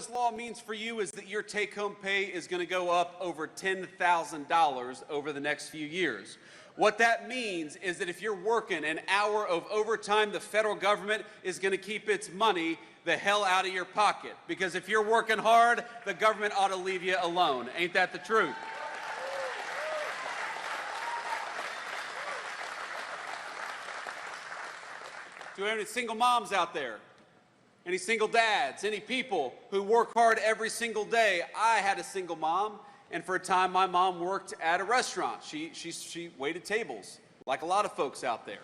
this law means for you is that your take-home pay is going to go up over $10,000 over the next few years. What that means is that if you're working an hour of overtime, the federal government is going to keep its money the hell out of your pocket. Because if you're working hard, the government ought to leave you alone. Ain't that the truth? Do we have any single moms out there? Any single dads? Any people who work hard every single day? I had a single mom, and for a time my mom worked at a restaurant. She waited tables, like a lot of folks out there.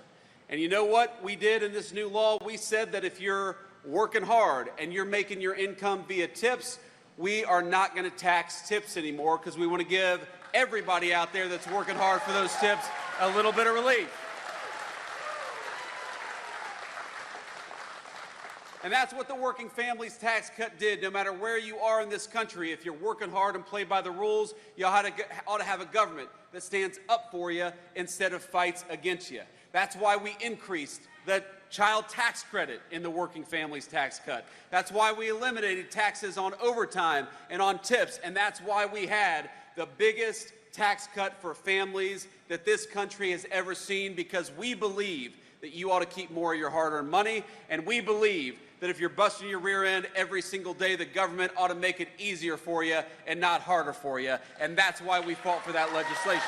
And you know what we did in this new law? We said that if you're working hard and you're making your income via tips, we are not going to tax tips anymore, because we want to give everybody out there that's working hard for those tips a little bit of relief. And that's what the Working Families Tax Cut did. No matter where you are in this country, if you're working hard and play by the rules, you ought to have a government that stands up for you instead of fights against you. That's why we increased the child tax credit in the Working Families Tax Cut. That's why we eliminated taxes on overtime and on tips. And that's why we had the biggest tax cut for families that this country has ever seen, because we believe that you ought to keep more of your hard-earned money, and we believe that if you're busting your rear end every single day, the government ought to make it easier for you and not harder for you, and that's why we fought for that legislation.